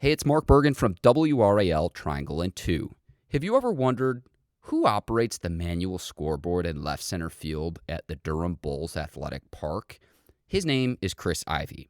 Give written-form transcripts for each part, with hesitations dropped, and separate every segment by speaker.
Speaker 1: Hey, it's Mark Bergen from WRAL Triangle and 2. Have you ever wondered who operates the manual scoreboard in left center field at the Durham Bulls Athletic Park? His name is Chris Ivey.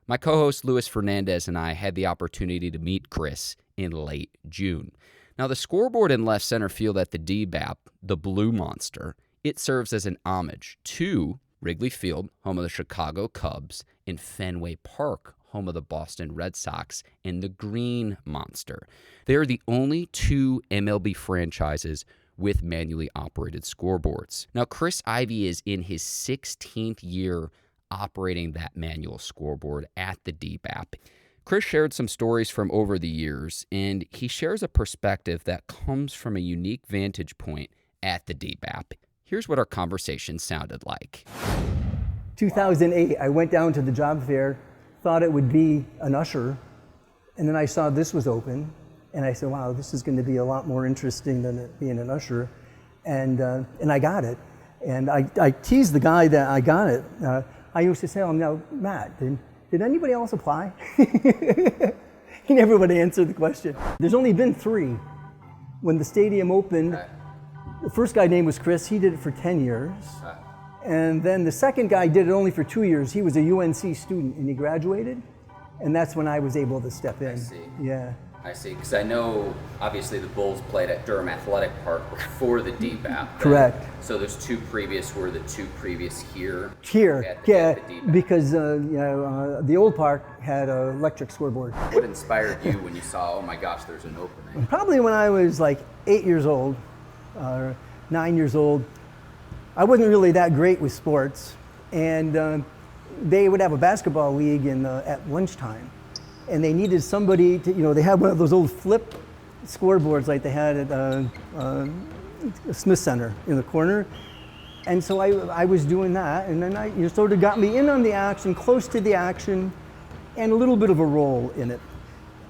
Speaker 1: My co-host Luis Fernandez and I had the opportunity to meet Chris in late June. Now, the scoreboard in left center field at the DBAP, the Blue Monster, it serves as an homage to Wrigley Field, home of the Chicago Cubs, and Fenway Park, home of the Boston Red Sox, and the Green Monster. They are the only two MLB franchises with manually operated scoreboards. Now, Chris Ivey is in his 16th year operating that manual scoreboard at the DBAP. Chris shared some stories from over the years, and he shares a perspective that comes from a unique vantage point at the DBAP. Here's what our conversation sounded like.
Speaker 2: 2008, I went down to the job fair, thought it would be an usher, and then I saw this was open, and I said, wow, this is going to be a lot more interesting than it being an usher, and I got it. And I teased the guy that I got it. I used to say, oh, no, Matt, did anybody else apply? He never would answer the question. There's only been 3. When the stadium opened, the first guy's name was Chris. He did it for 10 years. And then the second guy did it only for 2 years. He was a UNC student and he graduated. And that's when I was able to step in.
Speaker 1: I see.
Speaker 2: Yeah.
Speaker 1: I see, because I know, obviously, the Bulls played at Durham Athletic Park before the DBAP.
Speaker 2: Correct.
Speaker 1: So those 2 previous were the 2 previous here?
Speaker 2: Here,
Speaker 1: at the DBAP.
Speaker 2: Because the old park had an electric scoreboard.
Speaker 1: What inspired you when you saw, oh my gosh, there's an opening?
Speaker 2: Probably when I was like 8 years old, 9 years old. I wasn't really that great with sports, and they would have a basketball league at lunchtime, and they needed somebody to, they had one of those old flip scoreboards like they had at Smith Center in the corner, and so I was doing that, and then I sort of got me in on the action, close to the action, and a little bit of a role in it.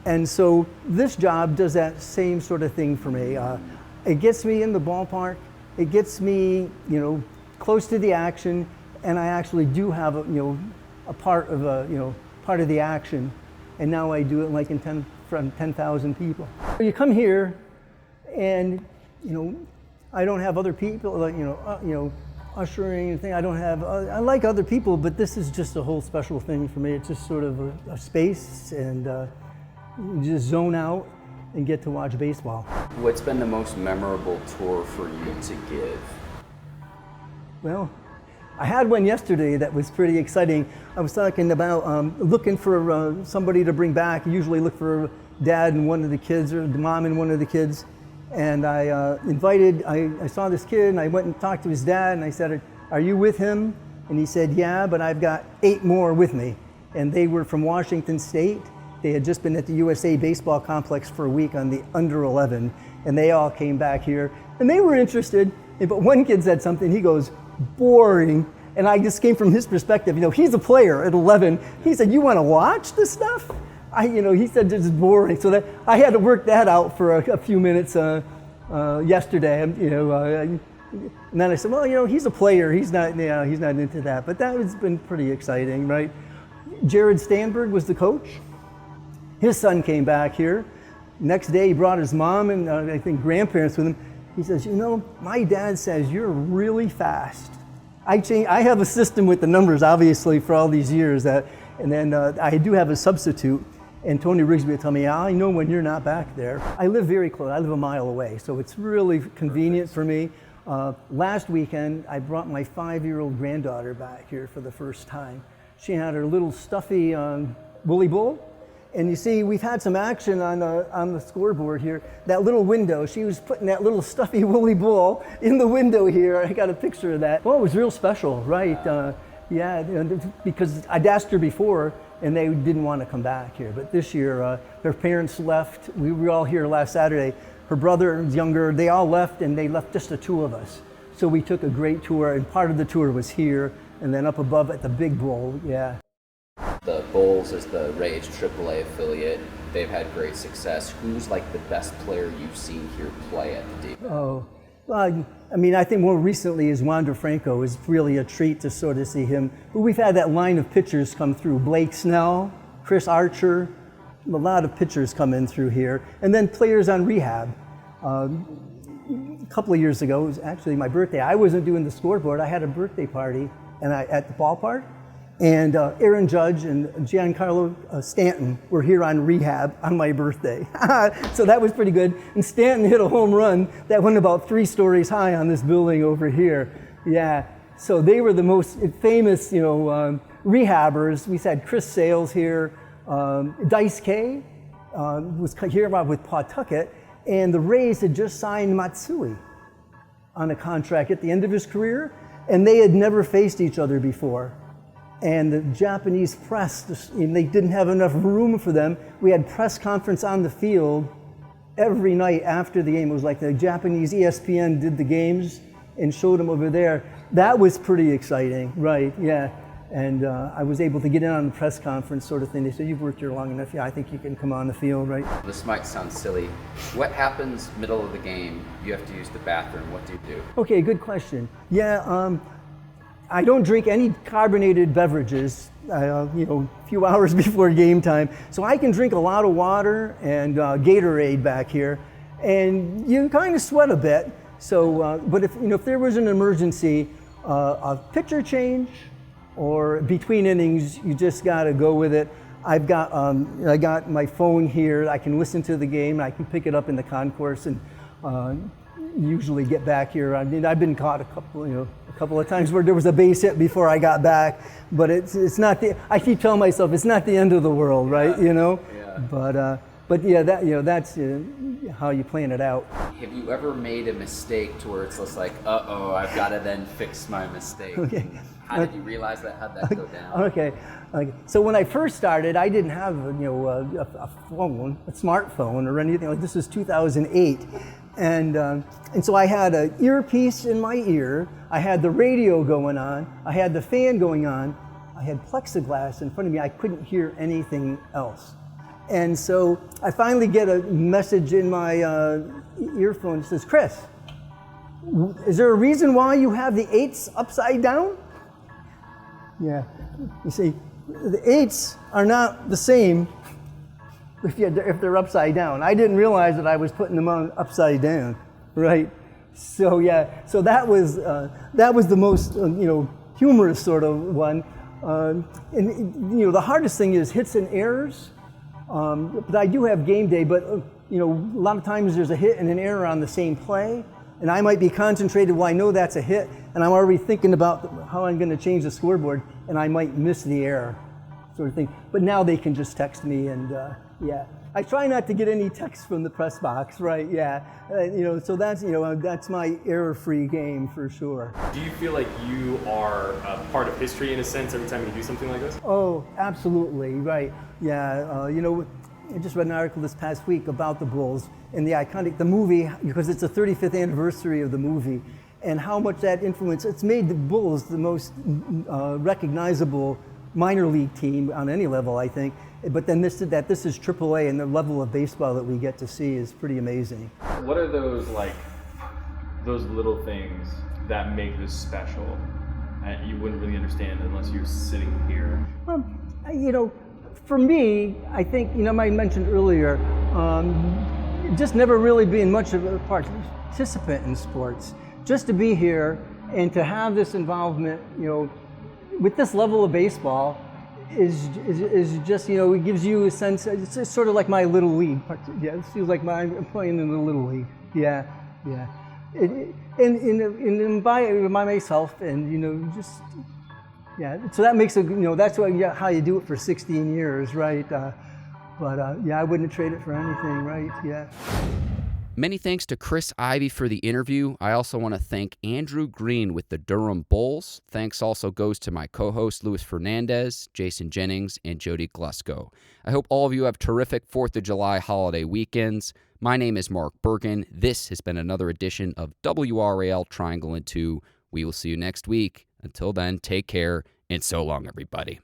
Speaker 2: And so this job does that same sort of thing for me. It gets me in the ballpark. It gets me, close to the action, and I actually do have a part of the action, and now I do it like in front of 10,000 people. You come here, and I don't have other people, ushering and thing. I don't have. I like other people, but this is just a whole special thing for me. It's just sort of a space, and you just zone out and get to watch baseball.
Speaker 1: What's been the most memorable tour for you to give?
Speaker 2: Well, I had one yesterday that was pretty exciting. I was talking about looking for somebody to bring back. I usually look for dad and one of the kids, or the mom and one of the kids. And I I saw this kid, and I went and talked to his dad, and I said, are you with him? And he said, yeah, but I've got 8 more with me. And they were from Washington State. They had just been at the USA Baseball Complex for a week on the under 11, and they all came back here, and they were interested. But one kid said something. He goes, boring. And I just came from his perspective. He's a player at 11. He said, you want to watch this stuff? He said this is boring. So that I had to work that out for a few minutes yesterday. And then I said, well, he's a player. He's not into that. But that has been pretty exciting, right? Jared Stanberg was the coach. His son came back here. Next day, he brought his mom and I think grandparents with him. He says, my dad says you're really fast. I have a system with the numbers, obviously, for all these years. And then I do have a substitute. And Tony Rigsby will tell me, I know when you're not back there. I live very close. I live a mile away, so it's really convenient for me. Last weekend, I brought my 5-year-old granddaughter back here for the first time. She had her little stuffy woolly bull. And you see, we've had some action on the scoreboard here. That little window, she was putting that little stuffy woolly bull in the window here. I got a picture of that. Well, it was real special, right? Because I'd asked her before, and they didn't want to come back here. But this year, their parents left. We were all here last Saturday. Her brother was younger. They all left, and they left just the 2 of us. So we took a great tour, and part of the tour was here, and then up above at the Big Bowl, yeah.
Speaker 1: The Bulls is the Rage AAA affiliate. They've had great success. Who's like the best player you've seen here play at the DBAP?
Speaker 2: Oh, well, I think more recently is Wander Franco. Is really a treat to sort of see him. But we've had that line of pitchers come through. Blake Snell, Chris Archer, a lot of pitchers come in through here, and then players on rehab. A couple of years ago, it was actually my birthday. I wasn't doing the scoreboard. I had a birthday party at the ballpark, and Aaron Judge and Giancarlo Stanton were here on rehab on my birthday. So that was pretty good. And Stanton hit a home run that went about 3 stories high on this building over here. Yeah. So they were the most famous, rehabbers. We had Chris Sales here. Dice K was here with Pawtucket, and the Rays had just signed Matsui on a contract at the end of his career, and they had never faced each other before. And the Japanese press, they didn't have enough room for them. We had press conference on the field every night after the game. It was like the Japanese ESPN did the games and showed them over there. That was pretty exciting, right? Yeah. And I was able to get in on the press conference sort of thing. They said, "You've worked here long enough. Yeah, I think you can come on the field," right?
Speaker 1: This might sound silly. What happens middle of the game? You have to use the bathroom. What do you do?
Speaker 2: Okay, good question. Yeah, I don't drink any carbonated beverages, a few hours before game time. So I can drink a lot of water and Gatorade back here, and you kind of sweat a bit. So, but if there was an emergency, a pitcher change, or between innings, you just got to go with it. I got my phone here. I can listen to the game. I can pick it up in the concourse and usually get back here. I mean, I've been caught a couple of times where there was a base hit before I got back, but it's not I keep telling myself it's not the end of the world, right? Yeah. But yeah, that's how you plan it out.
Speaker 1: Have you ever made a mistake to where it's just like, uh-oh, I've got to then fix my mistake?
Speaker 2: Okay.
Speaker 1: How did you realize that? How'd that go down?
Speaker 2: Okay. So when I first started, I didn't have a phone, a smartphone or anything. Like this was 2008, and so I had an earpiece in my ear. I had the radio going on. I had the fan going on. I had plexiglass in front of me. I couldn't hear anything else. And so I finally get a message in my earphone that says, "Chris, is there a reason why you have the 8s upside down?" Yeah, you see, the 8s are not the same if they're upside down. I didn't realize that I was putting them on upside down, right? So yeah, so that was the most humorous sort of one. And the hardest thing is hits and errors. But I do have game day, but a lot of times there's a hit and an error on the same play, and I might be concentrated, well, I know that's a hit, and I'm already thinking about how I'm going to change the scoreboard, and I might miss the error, sort of thing. But now they can just text me, and yeah. I try not to get any texts from the press box, right? Yeah, so that's my error-free game for sure.
Speaker 3: Do you feel like you are a part of history in a sense every time you do something like this?
Speaker 2: Oh, absolutely, right. Yeah, I just read an article this past week about the Bulls and the movie, because it's the 35th anniversary of the movie, and how much that influence, it's made the Bulls the most recognizable minor league team on any level, I think. But then this is AAA, and the level of baseball that we get to see is pretty amazing.
Speaker 3: What are those little things that make this special that you wouldn't really understand unless you're sitting here?
Speaker 2: Well, for me, I think, I mentioned earlier, just never really being much of a participant in sports. Just to be here and to have this involvement, with this level of baseball, is just, it gives you a sense. It's sort of like my little league. Yeah, it feels like I'm playing in the little league. Yeah, yeah. And by myself, and just. Yeah, so that makes it, that's how you do it for 16 years, right? Yeah, I wouldn't trade it for anything, right? Yeah.
Speaker 1: Many thanks to Chris Ivy for the interview. I also want to thank Andrew Green with the Durham Bulls. Thanks also goes to my co-hosts Luis Fernandez, Jason Jennings, and Jody Glusko. I hope all of you have terrific 4th of July holiday weekends. My name is Mark Bergen. This has been another edition of WRAL Triangle and 2. We will see you next week. Until then, take care, and so long, everybody.